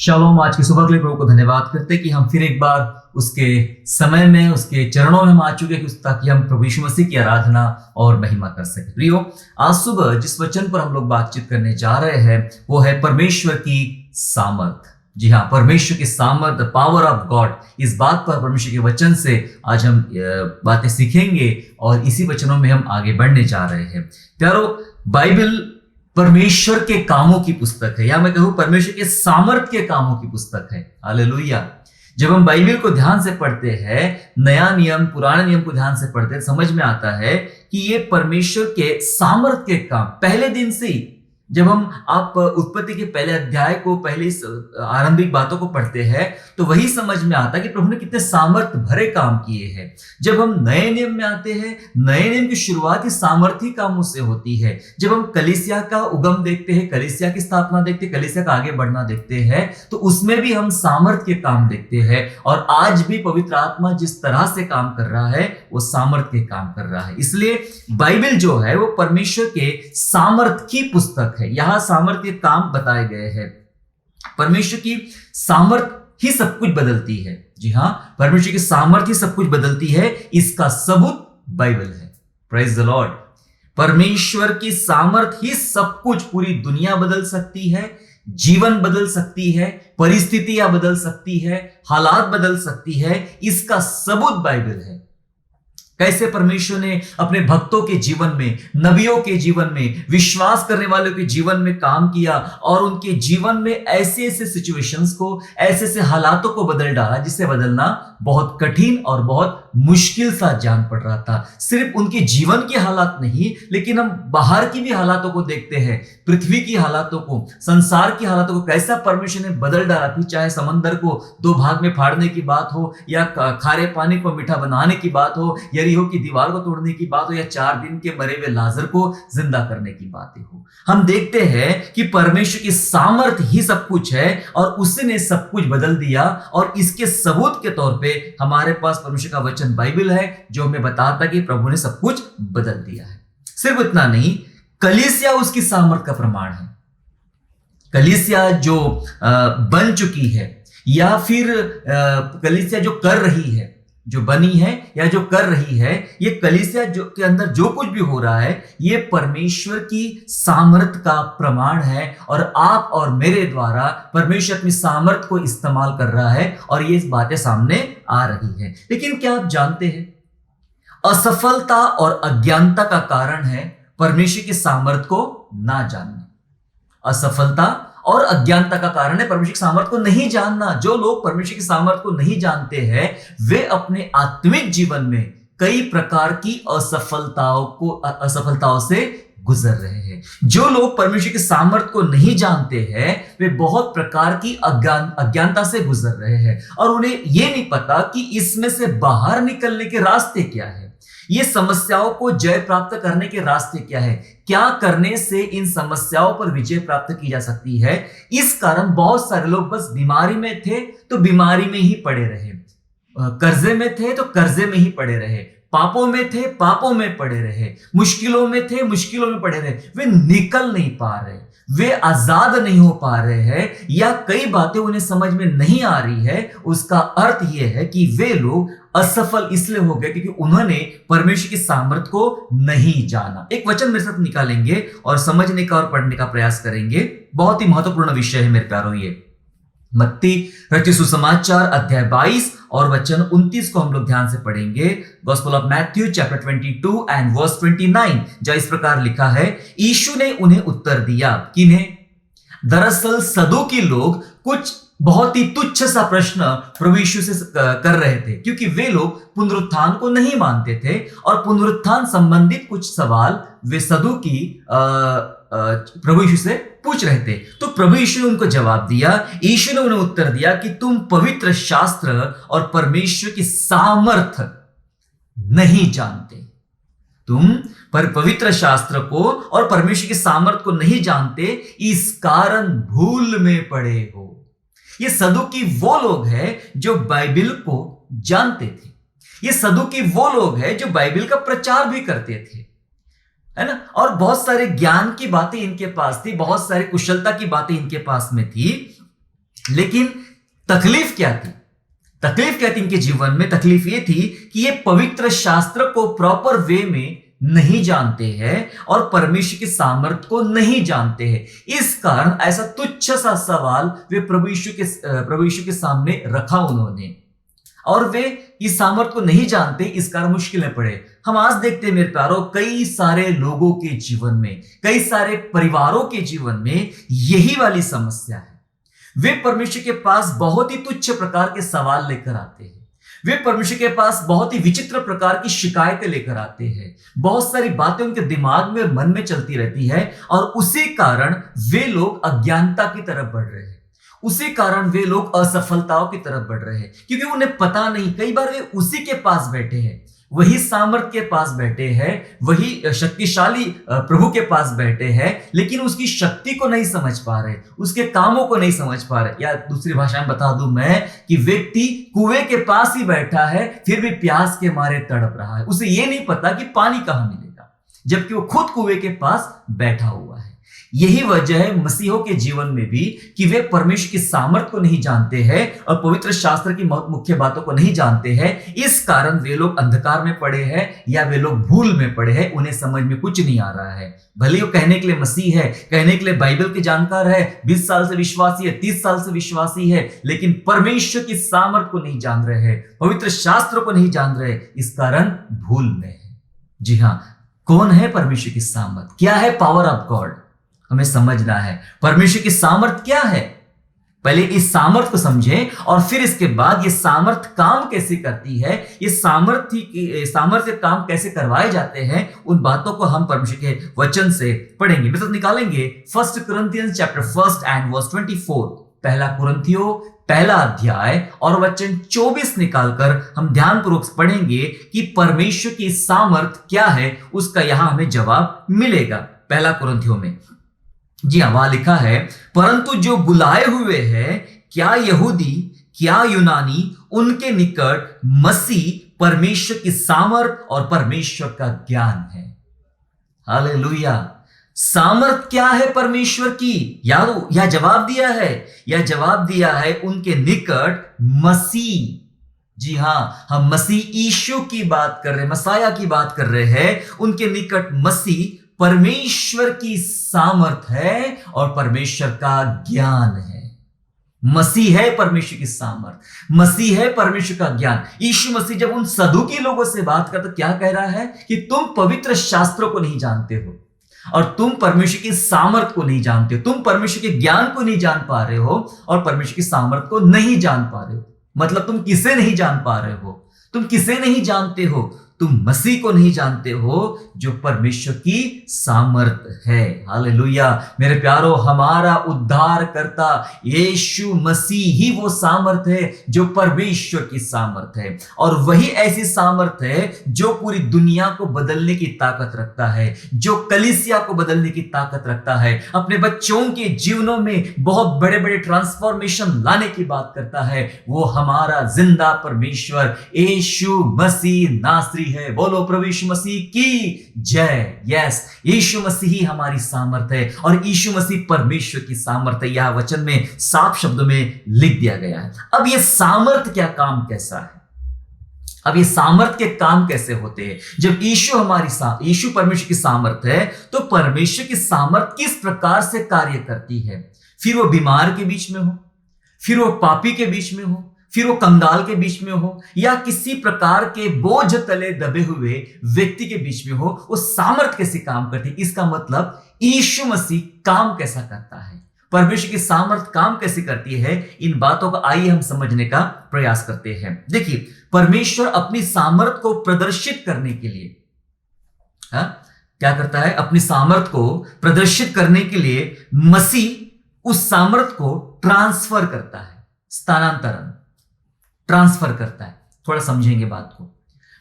Shalom. आज की सुबह के लिए प्रभु को धन्यवाद करते कि हम फिर एक बार उसके समय में, उसके चरणों में हम आ चुके हैं ताकि हम प्रभु यीशु मसीह की आराधना और महिमा कर सके। प्रियो, आज सुबह जिस वचन पर हम लोग बातचीत करने जा रहे हैं वो है परमेश्वर की सामर्थ। जी हाँ, परमेश्वर की सामर्थ, द पावर ऑफ गॉड। इस बात पर परमेश्वर के वचन से आज हम बातें सीखेंगे और इसी वचनों में हम आगे बढ़ने जा रहे हैं। प्यारो, बाइबल परमेश्वर के कामों की पुस्तक है, या मैं कहूं परमेश्वर के सामर्थ के कामों की पुस्तक है। हालेलुया। जब हम बाइबल को ध्यान से पढ़ते हैं, नया नियम पुराने नियम को ध्यान से पढ़ते हैं, समझ में आता है कि ये परमेश्वर के सामर्थ के काम पहले दिन से ही, जब हम आप उत्पत्ति के पहले अध्याय को, पहले आरंभिक बातों को पढ़ते हैं तो वही समझ में आता है कि प्रभु ने कितने सामर्थ भरे काम किए हैं। जब हम नए नियम में आते हैं, नए नियम की शुरुआत ही सामर्थी कामों से होती है। जब हम कलीसिया का उगम देखते हैं, कलीसिया की स्थापना देखते हैं, कलीसिया का आगे बढ़ना देखते हैं, तो उसमें भी हम सामर्थ के काम देखते हैं। और आज भी पवित्र आत्मा जिस तरह से काम कर रहा है वो सामर्थ के काम कर रहा है। इसलिए बाइबल जो है वो परमेश्वर के सामर्थ की पुस्तक है। यहां सामर्थ के काम बताए गए हैं। परमेश्वर की सामर्थ ही सब कुछ बदलती है। जी हां, परमेश्वर की सामर्थ ही सब कुछ बदलती है। इसका सबूत बाइबल है। Praise the Lord. परमेश्वर की सामर्थ ही सब कुछ, पूरी दुनिया बदल सकती है, जीवन बदल सकती है, परिस्थितियां बदल सकती है, हालात बदल सकती है। इसका सबूत बाइबल है। कैसे परमेश्वर ने अपने भक्तों के जीवन में, नबियों के जीवन में, विश्वास करने वालों के जीवन में काम किया और उनके जीवन में ऐसे ऐसे सिचुएशंस को, ऐसे ऐसे हालातों को बदल डाला जिसे बदलना बहुत कठिन और बहुत मुश्किल सा जान पड़ रहा था। सिर्फ उनके जीवन के हालात नहीं, लेकिन हम बाहर की भी हालातों को देखते हैं, पृथ्वी की हालातों को, संसार की हालातों को, कैसा परमेश्वर ने बदल डाला। फिर चाहे समंदर को दो भाग में फाड़ने की बात हो, या खारे पानी को मीठा बनाने की बात हो, यरीहो की दीवार को तोड़ने की बात हो, या 4 दिन के मरे हुए लाजर को जिंदा करने की बातें हो, हम देखते हैं कि परमेश्वर की सामर्थ ही सब कुछ है और उसने सब कुछ बदल दिया। और इसके सबूत के तौर पे हमारे पास परमेश्वर का वचन बाइबल है जो हमें बताता कि प्रभु ने सब कुछ बदल दिया है। सिर्फ इतना नहीं, कलीसिया उसकी सामर्थ का प्रमाण है। कलीसिया जो बन चुकी है, या फिर कलीसिया जो कर रही है, जो बनी है या जो कर रही है, ये कलीसिया जो के अंदर जो कुछ भी हो रहा है ये परमेश्वर की सामर्थ का प्रमाण है। और आप और मेरे द्वारा परमेश्वर अपनी सामर्थ को इस्तेमाल कर रहा है और ये बातें सामने आ रही है। लेकिन क्या आप जानते हैं, असफलता और अज्ञानता का कारण है परमेश्वर की सामर्थ को ना जानना। असफलता और अज्ञानता का कारण है परमेश्वर की सामर्थ को नहीं जानना। जो लोग परमेश्वर की सामर्थ को नहीं जानते हैं वे अपने आत्मिक जीवन में कई प्रकार की असफलताओं से गुजर रहे हैं। जो लोग परमेश्वर की सामर्थ को नहीं जानते हैं वे बहुत प्रकार की अज्ञानता से गुजर रहे हैं और उन्हें यह नहीं पता कि इसमें से बाहर निकलने के रास्ते क्या है, ये समस्याओं को जय प्राप्त करने के रास्ते क्या है, क्या करने से इन समस्याओं पर विजय प्राप्त की जा सकती है। इस कारण बहुत सारे लोग बस बीमारी में थे तो बीमारी में ही पड़े रहे, कर्जे में थे तो कर्जे में ही पड़े रहे, पापों में थे पापों में पड़े रहे, मुश्किलों में थे मुश्किलों में पड़े रहे। वे निकल नहीं पा रहे, वे आजाद नहीं हो पा रहे हैं, या कई बातें उन्हें समझ में नहीं आ रही है। उसका अर्थ यह है कि वे लोग असफल इसलिए हो गए क्योंकि उन्होंने परमेश्वर की सामर्थ को नहीं जाना। एक वचन मेरे साथ निकालेंगे और समझने का और पढ़ने का प्रयास करेंगे। बहुत ही महत्वपूर्ण विषय है मेरे प्यारों। ये मत्ती रचित सुसमाचार अध्याय 22 और वचन 29 को हम लोग ध्यान से पढ़ेंगे। Gospel of Matthew chapter 22 and verse 29, जहाँ इस प्रकार लिखा है, यीशु ने उन्हें उत्तर दिया। किन्हें? दरअसल सदूकी लोग कुछ बहुत ही तुच्छ सा प्रश्न प्रभु यीशु से कर रहे थे, क्योंकि वे लोग पुनरुत्थान को नहीं मानते थे और पुनरुत्थान संबंधित कुछ सवाल वे सदूकी प्रभु यीशु से पूछ रहे थे। तो प्रभु यीशु ने उनको जवाब दिया। यीशु ने उन्हें उत्तर दिया कि तुम पवित्र शास्त्र और परमेश्वर की सामर्थ नहीं जानते। तुम पर पवित्र शास्त्र को और परमेश्वर की सामर्थ को नहीं जानते, इस कारण भूल में पड़े हो। ये सदूकी वो लोग हैं जो बाइबल को जानते थे। ये सदूकी वो लोग हैं जो बाइबल का प्रचार भी करते थे, है ना, और बहुत सारे ज्ञान की बातें इनके पास थी, बहुत सारी कुशलता की बातें इनके पास में थी। लेकिन तकलीफ क्या थी? तकलीफ क्या थी इनके जीवन में? तकलीफ ये थी कि ये पवित्र शास्त्र को प्रॉपर वे में नहीं जानते हैं और परमेश्वर की सामर्थ को नहीं जानते हैं। इस कारण ऐसा तुच्छ सा सवाल वे प्रभु यीशु के सामने रखा उन्होंने, और वे इस सामर्थ को नहीं जानते, इस कारण मुश्किलें पड़े। हम आज देखते हैं मेरे प्यारों, कई सारे लोगों के जीवन में, कई सारे परिवारों के जीवन में यही वाली समस्या है। वे परमेश्वर के पास बहुत ही तुच्छ प्रकार के सवाल लेकर आते हैं। वे परमेश्वर के पास बहुत ही विचित्र प्रकार की शिकायतें लेकर आते हैं। बहुत सारी बातें उनके दिमाग में, मन में चलती रहती है, और उसी कारण वे लोग अज्ञानता की तरफ बढ़ रहे हैं। उसी कारण वे लोग असफलताओं की तरफ बढ़ रहे हैं, क्योंकि उन्हें पता नहीं। कई बार वे उसी के पास बैठे हैं, वही सामर्थ के पास बैठे हैं, वही शक्तिशाली प्रभु के पास बैठे हैं, लेकिन उसकी शक्ति को नहीं समझ पा रहे, उसके कामों को नहीं समझ पा रहे। या दूसरी भाषा में बता दूं मैं कि व्यक्ति कुएं के पास ही बैठा है, फिर भी प्यास के मारे तड़प रहा है। उसे ये नहीं पता कि पानी कहां मिलेगा, जबकि वो खुद कुएं के पास बैठा हुआ है। यही वजह है मसीहों के जीवन में भी कि वे परमेश्वर की सामर्थ को नहीं जानते हैं और पवित्र शास्त्र की मुख्य बातों को नहीं जानते हैं। इस कारण वे लोग अंधकार में पड़े हैं या वे लोग भूल में पड़े हैं, उन्हें समझ में कुछ नहीं आ रहा है। भले वो कहने के लिए मसीह है, कहने के लिए बाइबल के जानकार है, 20 साल से विश्वासी है, 30 साल से विश्वासी है, लेकिन परमेश्वर की सामर्थ को नहीं जान रहे हैं, पवित्र शास्त्र को नहीं जान रहे, इस कारण भूल में है। जी हाँ, कौन है परमेश्वर की सामर्थ? क्या है पावर ऑफ गॉड? हमें समझना है परमेश्वर की सामर्थ क्या है। पहले इस सामर्थ को समझें और फिर इसके बाद ये सामर्थ काम कैसे करती है, ये सामर्थ्य काम कैसे करवाए जाते हैं, उन बातों को हम परमेश्वर के वचन से पढ़ेंगे। मतलब निकालेंगे 1 Corinthians chapter 1 and verse 24, पहला कुरिन्थियों पहला अध्याय और वचन 24 निकालकर हम ध्यानपूर्वक पढ़ेंगे कि परमेश्वर की सामर्थ क्या है, उसका यहां हमें जवाब मिलेगा। पहला कुरिन्थियों में, जी हाँ, वहां लिखा है, परंतु जो बुलाए हुए हैं, क्या यहूदी क्या यूनानी, उनके निकट मसीह परमेश्वर की सामर्थ और परमेश्वर का ज्ञान है। हालेलुया। सामर्थ क्या है परमेश्वर की? या जवाब दिया है, या जवाब दिया है उनके निकट मसीह। जी हाँ, हम मसीह यीशु की बात कर रहे हैं, मसाया की बात कर रहे हैं। उनके निकट मसीह परमेश्वर की सामर्थ है और परमेश्वर का ज्ञान है। मसीह है परमेश्वर की सामर्थ, मसीह है परमेश्वर का ज्ञान। यीशु मसीह जब उन सदुकी लोगों से बात करता क्या कह रहा है कि तुम पवित्र शास्त्रों को नहीं जानते हो और तुम परमेश्वर की सामर्थ को नहीं जानते हो, तुम परमेश्वर के ज्ञान को नहीं जान पा रहे हो और परमेश्वर की सामर्थ को नहीं जान पा रहे हो। मतलब तुम किसे नहीं जान पा रहे हो? तुम किसे नहीं जानते हो? तुम मसीह को नहीं जानते हो जो परमेश्वर की सामर्थ है। हालेलुया। मेरे प्यारो, हमारा उद्धार करता यीशु मसीह ही वो सामर्थ है जो परमेश्वर की सामर्थ है, और वही ऐसी सामर्थ है जो पूरी दुनिया को बदलने की ताकत रखता है, जो कलीसिया को बदलने की ताकत रखता है, अपने बच्चों के जीवनों में बहुत बड़े बड़े ट्रांसफॉर्मेशन लाने की बात करता है। वो हमारा जिंदा परमेश्वर यीशु मसीह नासरी है। बोलो प्रभु यीशु मसीह की जय। यस, यीशु मसीह ही हमारी सामर्थ है और यीशु मसीह परमेश्वर की सामर्थ है। यह वचन में साफ शब्दों में लिख दिया गया है। अब यह सामर्थ क्या काम कैसा है? अब ये सामर्थ के काम कैसे होते हैं? जब यीशु परमेश्वर की सामर्थ है, तो परमेश्वर की सामर्थ किस प्रकार से कार्य करती है? फिर वो बीमार के बीच में हो, फिर वो पापी के बीच में हो, फिर वो कंगाल के बीच में हो, या किसी प्रकार के बोझ तले दबे हुए व्यक्ति के बीच में हो, वो सामर्थ कैसे काम करती है? इसका मतलब यीशु मसीह काम कैसा करता है, परमेश्वर की सामर्थ काम कैसे करती है, इन बातों को आइए हम समझने का प्रयास करते हैं। देखिए, परमेश्वर अपनी सामर्थ को प्रदर्शित करने के लिए क्या करता है? अपनी सामर्थ को प्रदर्शित करने के लिए मसीह उस सामर्थ को ट्रांसफर करता है, स्थानांतरण ट्रांसफर करता है। थोड़ा समझेंगे बात को।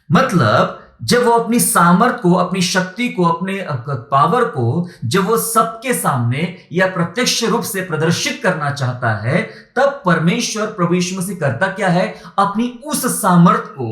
मतलब जब वो अपनी सामर्थ को, अपनी शक्ति को, अपने पावर को जब वो सबके सामने या प्रत्यक्ष रूप से प्रदर्शित करना चाहता है, तब परमेश्वर प्रभु यीशु मसीह करता क्या है? अपनी उस सामर्थ को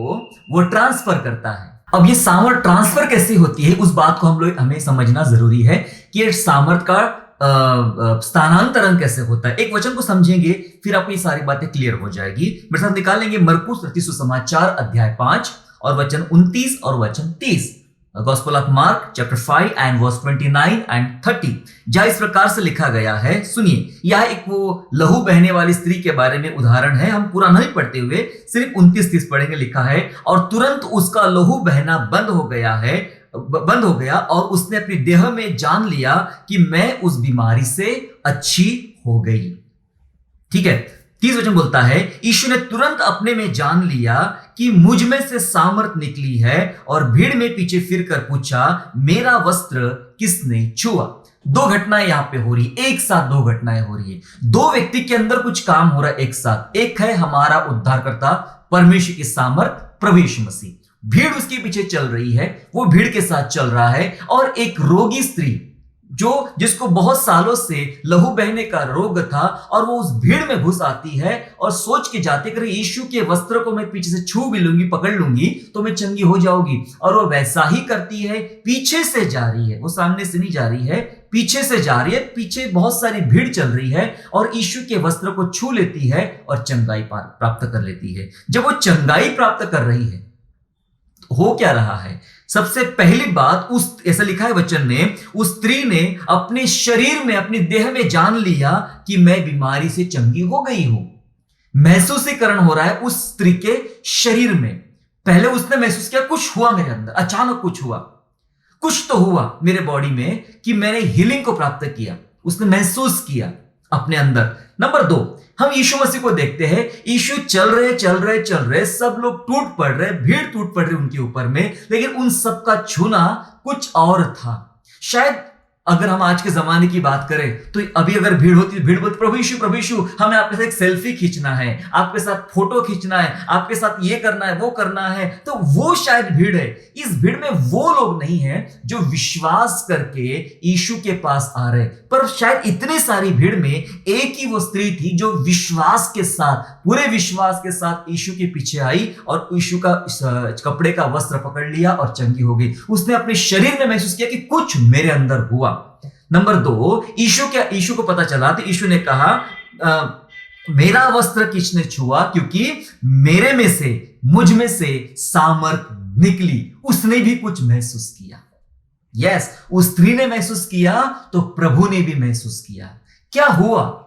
वो ट्रांसफर करता है। अब ये सामर्थ ट्रांसफर कैसे होती है, उस बात को हमें समझना जरूरी है कि सामर्थ का स्थानांतरण कैसे होता है, एक वचन को समझेंगे, फिर आपको ये सारी बातें क्लियर हो जाएगी। मेरे साथ निकालेंगे मरकुस रचित सुसमाचार अध्याय 5 और वचन 29 और वचन 30। Gospel of Mark chapter 5 and verse 29 and 30, जहां इस प्रकार से लिखा गया है, सुनिए। यह एक वो लहू बहने वाली स्त्री के बारे में उदाहरण है, हम पूरा नहीं पढ़ते हुए सिर्फ 29-30 पढ़ेंगे। लिखा है, और तुरंत उसका लहू बहना बंद हो गया और उसने अपनी देह में जान लिया कि मैं उस बीमारी से अच्छी हो गई। ठीक है, 30 वचन बोलता है, यीशु ने तुरंत अपने में जान लिया कि मुझ में से सामर्थ निकली है और भीड़ में पीछे फिरकर पूछा, मेरा वस्त्र किसने छुआ। दो घटनाएं यहां पे हो रही, एक साथ दो घटनाएं हो रही है। दो व्यक्ति के अंदर कुछ काम हो रहा है एक साथ। एक है हमारा उद्धारकर्ता परमेश्वर की सामर्थ प्रभु यीशु मसीह, भीड़ उसके पीछे चल रही है, वो भीड़ के साथ चल रहा है। और एक रोगी स्त्री जिसको बहुत सालों से लहू बहने का रोग था, और वो उस भीड़ में घुस आती है और सोच के जाती है, यीशु के वस्त्र को मैं पीछे से छू भी लूंगी, पकड़ लूंगी तो मैं चंगी हो जाऊंगी। और वो वैसा ही करती है, पीछे से जा रही है, वो सामने से नहीं जा रही है, पीछे से जा रही है। पीछे बहुत सारी भीड़ चल रही है और यीशु के वस्त्र को छू लेती है और चंगाई प्राप्त कर लेती है। जब वो चंगाई प्राप्त कर रही है, हो क्या रहा है? सबसे पहली बात, ऐसा लिखा है वचन में, उस स्त्री ने अपने शरीर में, अपनी देह में जान लिया कि मैं बीमारी से चंगी हो गई हूं। महसूसीकरण हो रहा है उस स्त्री के शरीर में। पहले उसने महसूस किया कुछ हुआ मेरे अंदर, अचानक कुछ तो हुआ मेरे बॉडी में कि मैंने हीलिंग को प्राप्त किया। उसने महसूस किया अपने अंदर। नंबर 2, हम यीशु मसीह को देखते हैं, यीशु चल रहे, सब लोग टूट पड़ रहे, भीड़ टूट पड़ रही उनके ऊपर में, लेकिन उन सब का छूना कुछ और था। शायद अगर हम आज के जमाने की बात करें तो अभी अगर भीड़ होती, भीड़ बोलती, प्रभु यीशु हमें आपके साथ एक सेल्फी खींचना है, आपके साथ फोटो खींचना है, आपके साथ ये करना है, वो करना है, तो वो शायद भीड़ है। इस भीड़ में वो लोग नहीं है जो विश्वास करके यीशु के पास आ रहे, पर शायद इतनी सारी भीड़ में एक ही वो स्त्री थी जो विश्वास के साथ, पूरे विश्वास के साथ यीशु के पीछे आई और यीशु का कपड़े का वस्त्र पकड़ लिया और चंगी हो गई। उसने अपने शरीर में महसूस किया कि कुछ मेरे अंदर हुआ। नंबर 2, यीशु को पता चला तो यीशु ने कहा, मेरा वस्त्र किसने छुआ, क्योंकि मुझ में से सामर्थ निकली। उसने भी कुछ महसूस किया। यस, उस स्त्री ने महसूस किया तो प्रभु ने भी महसूस किया। क्या हुआ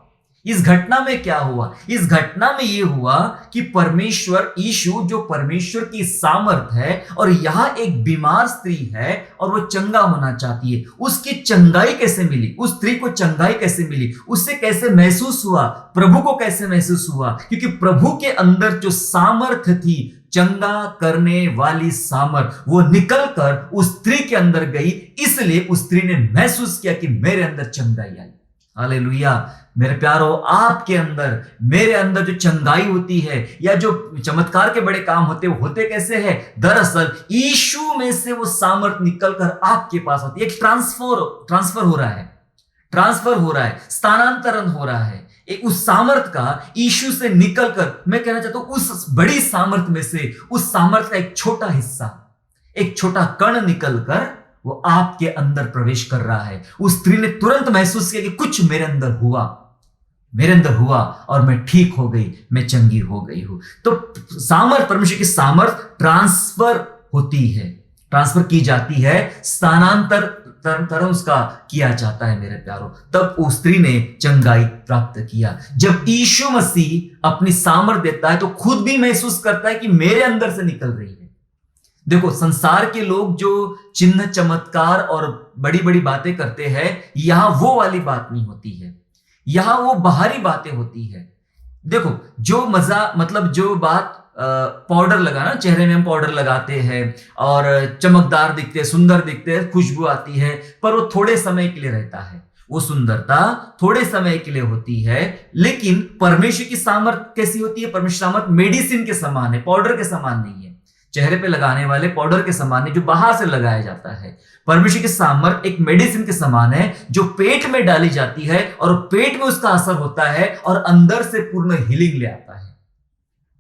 इस घटना में? क्या हुआ इस घटना में? यह हुआ कि परमेश्वर, यीशु जो परमेश्वर की सामर्थ है, और यहां एक बीमार स्त्री है और वो चंगा होना चाहती है। उसकी चंगाई कैसे मिली? उस स्त्री को चंगाई कैसे मिली? उससे कैसे महसूस हुआ? प्रभु को कैसे महसूस हुआ? क्योंकि प्रभु के अंदर जो सामर्थ थी, चंगा करने वाली सामर्थ, वो निकलकर उस स्त्री के अंदर गई। इसलिए उस स्त्री ने महसूस किया कि मेरे अंदर चंगाई आई। हालेलुया। मेरे प्यारो, आपके अंदर, मेरे अंदर जो चंगाई होती है या जो चमत्कार के बड़े काम होते हैं, वो होते कैसे हैं? दरअसल यीशु में से वो सामर्थ निकलकर आपके पास आती है। एक ट्रांसफर हो रहा है, स्थानांतरण हो रहा है। एक उस सामर्थ का यीशु से निकलकर, मैं कहना चाहता हूं, उस बड़ी सामर्थ में से, उस सामर्थ का एक छोटा हिस्सा, एक छोटा कण निकलकर वो आपके अंदर प्रवेश कर रहा है। उस स्त्री ने तुरंत महसूस किया कि कुछ मेरे अंदर हुआ और मैं ठीक हो गई, मैं चंगी हो गई हूं। तो सामर्थ, परमेश्वर की सामर्थ ट्रांसफर होती है, ट्रांसफर की जाती है, स्थानांतरण उसका किया जाता है मेरे प्यारो। तब उस स्त्री ने चंगाई प्राप्त किया। जब यीशु मसीह अपनी सामर्थ देता है तो खुद भी महसूस करता है कि मेरे अंदर से निकल रही है। देखो, संसार के लोग जो चिन्ह, चमत्कार और बड़ी बड़ी बातें करते हैं, यहां वो वाली बात नहीं होती है, यहां वो बाहरी बातें होती है। देखो, जो मजा, मतलब जो बात, पाउडर लगाना, चेहरे में हम पाउडर लगाते हैं और चमकदार दिखते हैं, सुंदर दिखते हैं, खुशबू आती है, पर वो थोड़े समय के लिए रहता है। वो सुंदरता थोड़े समय के लिए होती है। लेकिन परमेश्वर की सामर्थ कैसी होती है? परमेश्वर सामर्थ मेडिसिन के समान है, पाउडर के समान नहीं है। चेहरे पे लगाने वाले पाउडर के समान है जो बाहर से लगाया जाता है। परमेश्वर की सामर्थ एक मेडिसिन के समान है जो पेट में डाली जाती है और पेट में उसका असर होता है और अंदर से पूर्ण हीलिंग ले आता है।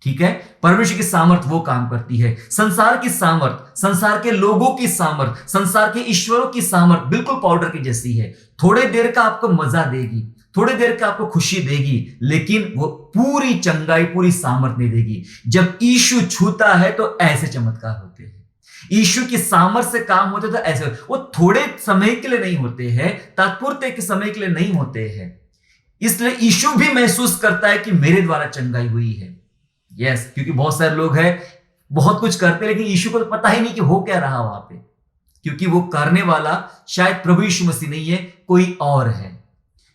ठीक है, परमेश्वर की सामर्थ वो काम करती है। संसार की सामर्थ, संसार के लोगों की सामर्थ, संसार के ईश्वरों की सामर्थ बिल्कुल पाउडर की जैसी है। थोड़े देर का आपको मजा देगी, थोड़ी देर का आपको खुशी देगी, लेकिन वो पूरी चंगाई, पूरी सामर्थ नहीं देगी। जब यीशु छूता है तो ऐसे चमत्कार होते हैं। यीशु की सामर्थ से काम होते तो ऐसे, वो थोड़े समय के लिए नहीं होते हैं, तात्पुरते के समय के लिए नहीं होते हैं। इसलिए यीशु भी महसूस करता है कि मेरे द्वारा चंगाई हुई है। यस, क्योंकि बहुत सारे लोग हैं बहुत कुछ करते, लेकिन यीशु को तो पता ही नहीं कि हो क्या रहा वहां पे, क्योंकि वो करने वाला शायद प्रभु यीशु मसीह नहीं है, कोई और है।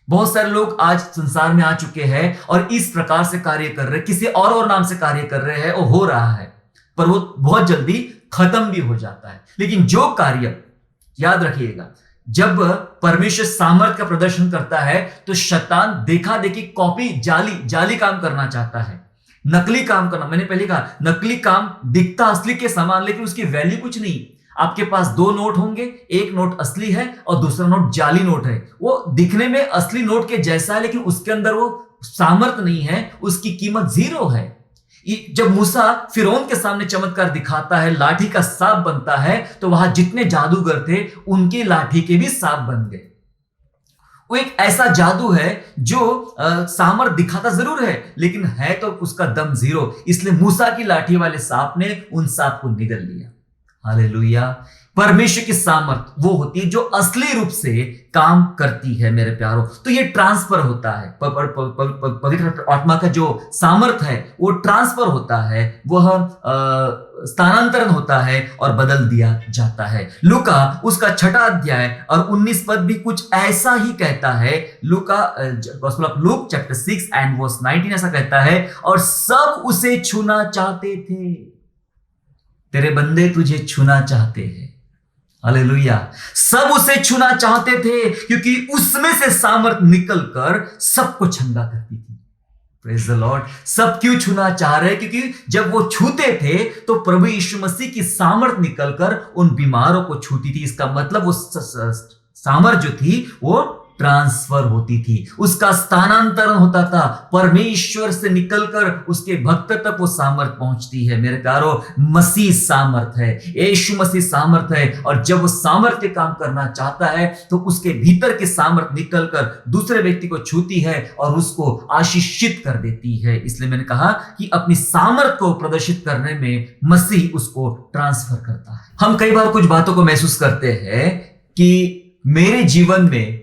बहुत सारे लोग आज संसार में आ चुके हैं और इस प्रकार से कार्य कर रहे हैं, किसी और नाम से कार्य कर रहे हैं और हो रहा है, पर वो बहुत जल्दी खत्म भी हो जाता है। लेकिन जो कार्य, याद रखिएगा, जब परमेश्वर सामर्थ का प्रदर्शन करता है तो शैतान देखा देखी, कॉपी, जाली काम करना चाहता है, नकली काम करना। मैंने पहले कहा नकली काम दिखता असली के समान, लेकिन उसकी वैल्यू कुछ नहीं। आपके पास दो नोट होंगे, एक नोट असली है और दूसरा नोट जाली नोट है। वो दिखने में असली नोट के जैसा है, लेकिन उसके अंदर वो सामर्थ नहीं है, उसकी कीमत 0 है। जब मूसा फिरौन के सामने चमत्कार दिखाता है, लाठी का सांप बनता है, तो वहां जितने जादूगर थे उनकी लाठी के भी सांप बन गए। वो एक ऐसा जादू है जो सामर्थ दिखाता जरूर है, लेकिन है तो उसका दम 0। इसलिए मूसा की लाठी वाले सांप ने उन सांप को निगल लिया। हालेलुया। परमेश्वर की सामर्थ वो होती है जो असली रूप से काम करती है मेरे प्यारों। तो ये ट्रांसफर होता है, पवित्र आत्मा का जो सामर्थ है वो ट्रांसफर होता है, वह स्थानांतरण होता है और बदल दिया जाता है। लूका उसका 6 अध्याय और 19 पद भी कुछ ऐसा ही कहता है। लूका gospel of Luke chapter 6 and verse 19 ऐसा कहता है, और सब उसे छूना चाहते थे। तेरे बंदे तुझे छूना चाहते हैं। हालेलुया। सब उसे छूना चाहते थे क्योंकि उसमें से सामर्थ निकलकर सबको चंगा करती थी। Praise the Lord. सब क्यों छूना चाह रहे? क्योंकि जब वो छूते थे तो प्रभु यीशु मसीह की सामर्थ निकलकर उन बीमारों को छूती थी। इसका मतलब वो सामर्थ जो थी वो ट्रांसफर होती थी, उसका स्थानांतरण होता था। परमेश्वर से निकलकर उसके भक्त तक वो सामर्थ पहुंचती है। मेरे प्यारों, मसीह सामर्थ है, यीशु मसीह सामर्थ है, और जब वो सामर्थ के काम करना चाहता है तो उसके भीतर की सामर्थ निकलकर दूसरे व्यक्ति को छूती है और उसको आशीषित कर देती है। इसलिए मैंने कहा कि अपनी सामर्थ को प्रदर्शित करने में मसीह उसको ट्रांसफर करता है। हम कई बार कुछ बातों को महसूस करते हैं कि मेरे जीवन में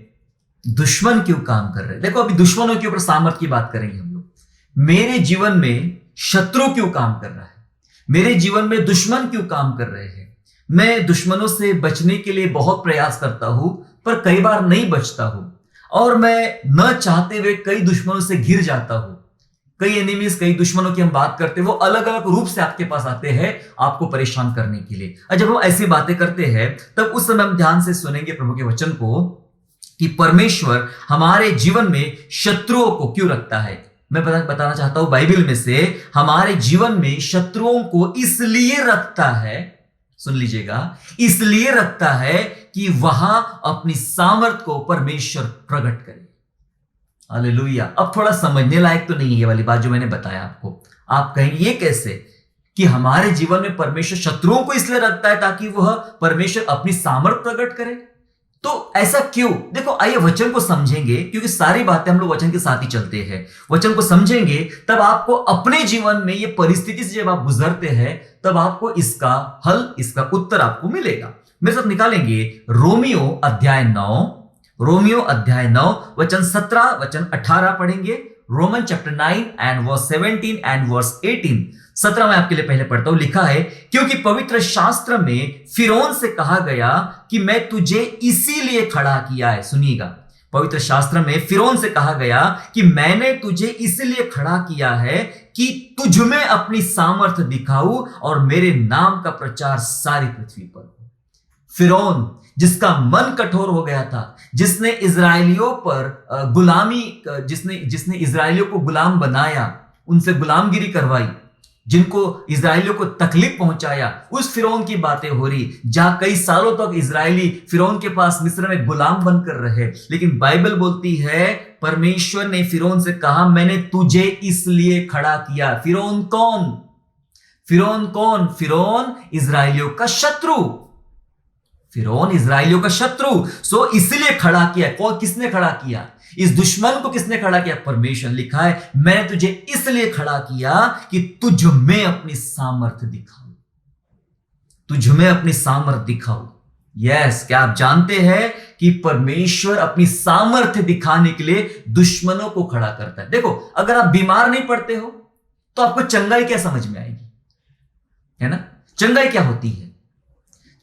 दुश्मन क्यों काम कर रहे हैं। देखो, अभी दुश्मनों के ऊपर सामर्थ की बात करेंगे हम लोग। मेरे जीवन में शत्रु क्यों काम कर रहा है, मेरे जीवन में दुश्मन क्यों काम कर रहे हैं। मैं दुश्मनों से बचने के लिए बहुत प्रयास करता हूं, पर कई बार नहीं बचता हूं, और मैं न चाहते हुए कई दुश्मनों से घिर जाता हूं। कई एनिमीज, कई दुश्मनों की हम बात करते हैं, वो अलग अलग रूप से आपके पास आते हैं आपको परेशान करने के लिए। और जब हम ऐसी बातें करते हैं तब उस समय हम ध्यान से सुनेंगे प्रभु के वचन को कि परमेश्वर हमारे जीवन में शत्रुओं को क्यों रखता है। मैं बताना चाहता हूं बाइबल में से, हमारे जीवन में शत्रुओं को इसलिए रखता है, सुन लीजिएगा, इसलिए रखता है कि वहां अपनी सामर्थ को परमेश्वर प्रकट करे। हालेलुया। अब थोड़ा समझने लायक तो नहीं है ये वाली बात जो मैंने बताया आपको। आप कहेंगे ये कैसे कि हमारे जीवन में परमेश्वर शत्रुओं को इसलिए रखता है ताकि वह परमेश्वर अपनी सामर्थ प्रकट करे। तो ऐसा क्यों? देखो, आइए वचन को समझेंगे, क्योंकि सारी बातें हम लोग वचन के साथ ही चलते हैं। वचन को समझेंगे तब आपको अपने जीवन में ये परिस्थिति से जब आप गुजरते हैं तब आपको इसका हल, इसका उत्तर आपको मिलेगा। मेरे साथ निकालेंगे रोमियो अध्याय 9 वचन 17 वचन 18 पढ़ेंगे। Roman chapter 9 and verse 17 and verse 18। 17 में आपके लिए पहले पढ़ता हूं। लिखा है, क्योंकि पवित्र शास्त्र में फिरौन से कहा गया कि मैं तुझे इसीलिए खड़ा किया है। सुनिएगा, पवित्र शास्त्र में फिरौन से कहा गया कि मैंने तुझे इसलिए खड़ा किया है कि तुझ में अपनी सामर्थ दिखाऊं और मेरे नाम का प्रचार सारी पृथ्वी पर हो। फिरौन जिसका मन कठोर हो गया था, जिसने इजरायलियों पर गुलामी, जिसने इजरायलियों को गुलाम बनाया, उनसे गुलामगिरी करवाई, जिनको इजरायलियों को तकलीफ पहुंचाया, उस फिरौन की बातें हो रही, जहां कई सालों तक इजरायली फिरौन के पास मिस्र में गुलाम बनकर रहे। लेकिन बाइबल बोलती है परमेश्वर ने फिरौन से कहा, मैंने तुझे इसलिए खड़ा किया। फिरौन कौन? फिरौन कौन? फिरौन इजरायलियों का शत्रु। फिरौन इजरायलियों का शत्रु। सो इसलिए खड़ा किया। कौन? किसने खड़ा किया? इस दुश्मन को किसने खड़ा किया? परमेश्वर। लिखा है, मैं तुझे इसलिए खड़ा किया कि तुझ में अपनी सामर्थ्य दिखाऊं, तुझ में अपनी सामर्थ्य दिखाऊं। यस, क्या आप जानते हैं कि परमेश्वर अपनी सामर्थ्य दिखाने के लिए दुश्मनों को खड़ा करता है। देखो, अगर आप बीमार नहीं पड़ते हो तो आपको चंगाई क्या समझ में आएगी? है ना? चंगाई क्या होती है?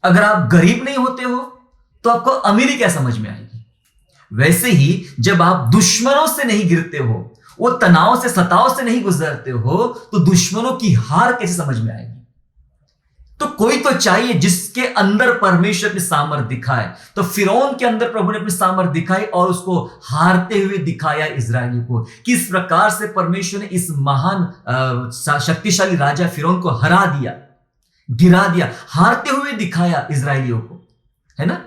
अगर आप गरीब नहीं होते हो तो आपको अमीरी क्या समझ में आएगी? वैसे ही जब आप दुश्मनों से नहीं गिरते हो, वो तनाव से, सताव से नहीं गुजरते हो, तो दुश्मनों की हार कैसे समझ में आएगी? तो कोई तो चाहिए जिसके अंदर परमेश्वर अपनी सामर्थ्य दिखाए। तो फिरौन के अंदर प्रभु ने अपनी सामर्थ्य दिखाई और उसको हारते हुए दिखाया इजरायलियों को। किस प्रकार से परमेश्वर ने इस महान शक्तिशाली राजा फिरौन को हरा दिया, गिरा दिया, हारते हुए दिखाया इजरायलियों को, है ना?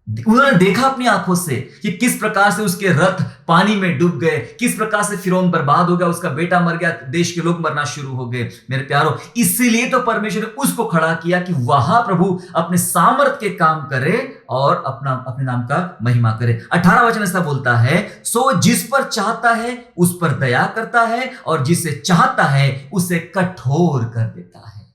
उन्होंने देखा अपनी आंखों से कि किस प्रकार से उसके रथ पानी में डूब गए, किस प्रकार से फिरौन बर्बाद हो गया, उसका बेटा मर गया, देश के लोग मरना शुरू हो गए। मेरे प्यारो, इसीलिए तो परमेश्वर ने उसको खड़ा किया कि वहां प्रभु अपने सामर्थ के काम करे और अपने नाम का महिमा करे। 18 वचन ऐसा बोलता है, सो जिस पर चाहता है उस पर दया करता है और जिसे चाहता है उसे कठोर कर देता है।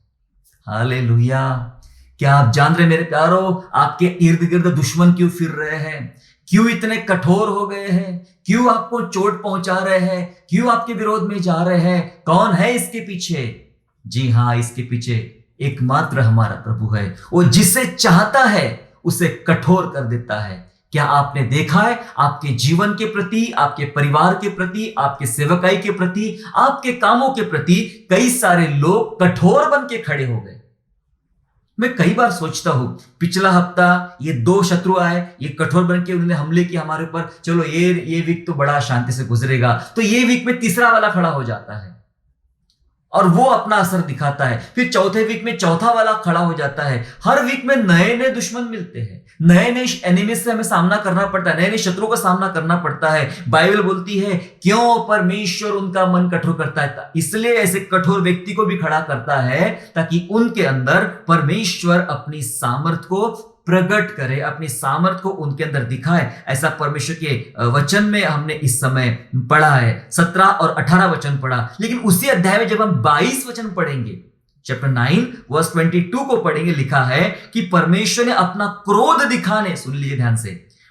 हालेलुया। क्या आप जान रहे मेरे प्यारो, आपके इर्द गिर्द दुश्मन क्यों फिर रहे हैं? क्यों इतने कठोर हो गए हैं? क्यों आपको चोट पहुंचा रहे हैं? क्यों आपके विरोध में जा रहे हैं? कौन है इसके पीछे? जी हां, इसके पीछे एकमात्र हमारा प्रभु है। वो जिसे चाहता है उसे कठोर कर देता है। क्या आपने देखा है आपके जीवन के प्रति, आपके परिवार के प्रति, आपके सेवकाई के प्रति, आपके कामों के प्रति कई सारे लोग कठोर बन के खड़े हो गए। मैं कई बार सोचता हूं, पिछला हफ्ता ये 2 शत्रु आए, ये कठोर बन के उन्होंने हमले किए हमारे ऊपर। चलो ये वीक तो बड़ा शांति से गुजरेगा, तो ये वीक में तीसरा वाला खड़ा हो जाता है और वो अपना असर दिखाता है। फिर चौथे वीक में चौथा वाला खड़ा हो जाता है। हर वीक में नए नए दुश्मन मिलते हैं, नए नए एनिमी से हमें सामना करना पड़ता है, नए नए शत्रुओं का सामना करना पड़ता है। बाइबल बोलती है, क्यों परमेश्वर उनका मन कठोर करता है? इसलिए ऐसे कठोर व्यक्ति को भी खड़ा करता है ताकि उनके अंदर परमेश्वर अपनी सामर्थ को प्रकट करे, अपनी सामर्थ को उनके अंदर दिखाए। ऐसा परमेश्वर के वचन में हमने इस समय पढ़ा है। 17 और 18 वचन पढ़ा। लेकिन उसी अध्याय में जब हम 22 वचन पढ़ेंगे, चैप्टर 9 वर्स 22 को पढ़ेंगे, लिखा है कि परमेश्वर ने अपना क्रोध दिखाने, सुन लीजिए ध्यान से,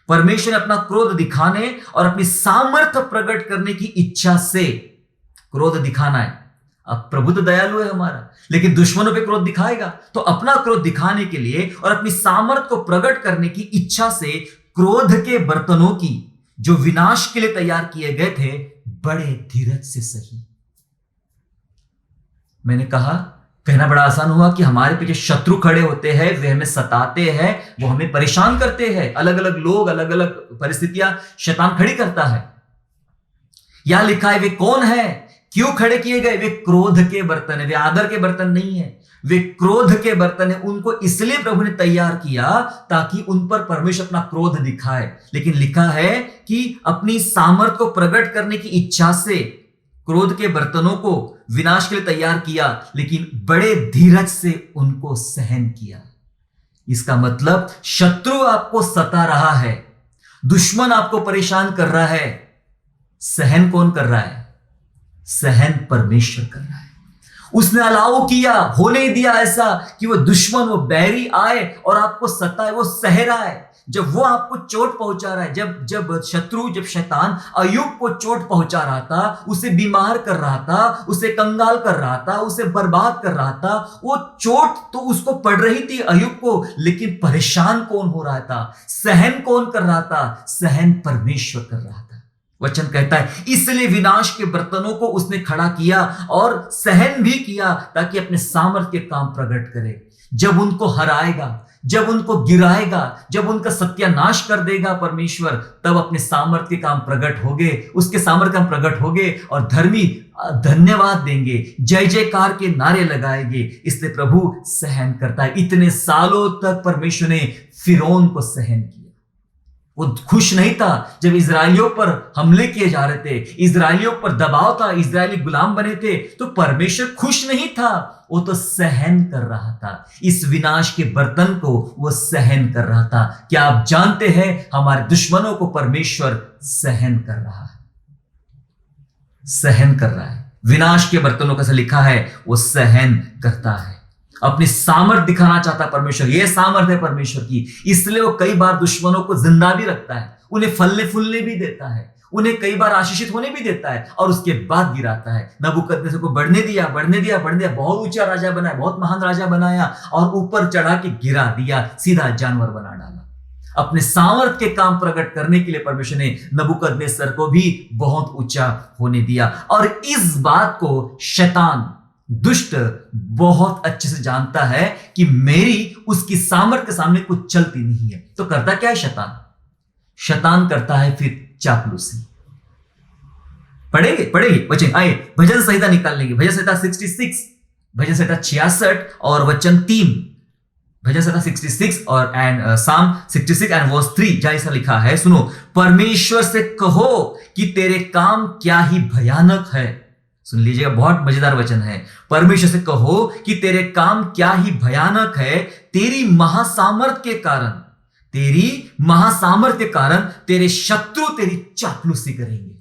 परमेश्वर ने अपना क्रोध दिखाने और अपनी सामर्थ्य प्रकट करने की इच्छा से, क्रोध दिखाना है। अब प्रभु तो दयालु है हमारा, लेकिन दुश्मनों पे क्रोध दिखाएगा। तो अपना क्रोध दिखाने के लिए और अपनी सामर्थ को प्रकट करने की इच्छा से क्रोध के बर्तनों की, जो विनाश के लिए तैयार किए गए थे, बड़े धीरज से सही। मैंने कहा, कहना बड़ा आसान हुआ कि हमारे पीछे शत्रु खड़े होते हैं, वे हमें सताते हैं, वो हमें परेशान करते हैं। अलग अलग लोग, अलग अलग परिस्थितियां शैतान खड़ी करता है। यहां लिखा है, वे कौन है, क्यों खड़े किए गए? वे क्रोध के बर्तन है, वे आदर के बर्तन नहीं है, वे क्रोध के बर्तन है। उनको इसलिए प्रभु ने तैयार किया ताकि उन पर परमेश्वर अपना क्रोध दिखाए। लेकिन लिखा है कि अपनी सामर्थ को प्रकट करने की इच्छा से क्रोध के बर्तनों को विनाश के लिए तैयार किया, लेकिन बड़े धीरज से उनको सहन किया। इसका मतलब शत्रु आपको सता रहा है, दुश्मन आपको परेशान कर रहा है, सहन कौन कर रहा है? सहन परमेश्वर कर रहा है। उसने अलाउ किया, होने दिया ऐसा कि वो दुश्मन, वो बैरी आए और आपको सताए, वो सह रहा है। जब वो आपको चोट पहुंचा रहा है, जब शत्रु, जब शैतान अय्यूब को चोट पहुंचा रहा था, उसे बीमार कर रहा था, उसे कंगाल कर रहा था, उसे बर्बाद कर रहा था, वो चोट तो उसको पड़ रही थी अय्यूब को, लेकिन परेशान कौन हो रहा था? सहन कौन कर रहा था? सहन परमेश्वर कर रहा था। वचन कहता है, इसलिए विनाश के बर्तनों को उसने खड़ा किया और सहन भी किया ताकि अपने सामर्थ्य के काम प्रकट करे। जब उनको हराएगा, जब उनको गिराएगा, जब उनका सत्यानाश कर देगा परमेश्वर, तब अपने सामर्थ्य के काम प्रकट होंगे, उसके सामर्थ्य काम प्रकट होंगे और धर्मी धन्यवाद देंगे, जय जयकार के नारे लगाएंगे। इसलिए प्रभु सहन करता है। इतने सालों तक परमेश्वर ने फिरौन को सहन किया। वो खुश नहीं था जब इजरायलियों पर हमले किए जा रहे थे, इजरायलियों पर दबाव था, इजरायली गुलाम बने थे, तो परमेश्वर खुश नहीं था, वो तो सहन कर रहा था। इस विनाश के बर्तन को वो सहन कर रहा था। क्या आप जानते हैं हमारे दुश्मनों को परमेश्वर सहन कर रहा है, सहन कर रहा है। विनाश के बर्तनों का से लिखा है वो सहन करता है। अपनी सामर्थ दिखाना चाहता परमेश्वर, ये सामर्थ है परमेश्वर की, इसलिए वो कई बार दुश्मनों को जिंदा भी रखता है, उन्हें फलने फूलने भी देता है, उन्हें कई बार आशीषित होने भी देता है और उसके बाद गिराता है। नबूकदनेस्सर को बढ़ने दिया, बहुत ऊंचा राजा बनाया, बहुत महान राजा बनाया और ऊपर चढ़ा के गिरा दिया, सीधा जानवर बना डाला। अपने सामर्थ के काम प्रकट करने के लिए परमेश्वर ने नबूकदनेस्सर को भी बहुत ऊंचा होने दिया। और इस बात को शैतान, दुष्ट बहुत अच्छे से जानता है कि मेरी उसकी सामर्थ्य के सामने कुछ चलती नहीं है। तो करता क्या है शैतान? शैतान करता है फिर चापलूसी। पढ़ेंगे वचन, आए भजन संहिता निकाल लेंगे। भजन संहिता 66, भजन संहिता 66 और वचन 3। भजन संहिता 66 और साम 66 एंड वर्स 3 जहां ऐसा लिखा है, सुनो, परमेश्वर से कहो कि तेरे काम क्या ही भयानक है। सुन लीजिएगा, बहुत मजेदार वचन है। परमेश्वर से कहो कि तेरे काम क्या ही भयानक है, तेरी महासामर्थ के कारण, तेरी महासामर्थ के कारण तेरे शत्रु तेरी चापलूसी करेंगे।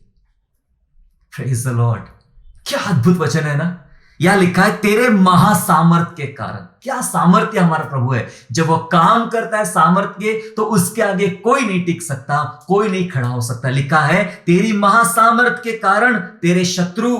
Praise the Lord. क्या अद्भुत वचन है ना। यह लिखा है तेरे महासामर्थ के कारण। क्या सामर्थ्य हमारा प्रभु है। जब वो काम करता है सामर्थ्य के, तो उसके आगे कोई नहीं टिक सकता, कोई नहीं खड़ा हो सकता। लिखा है तेरी महासामर्थ के कारण तेरे शत्रु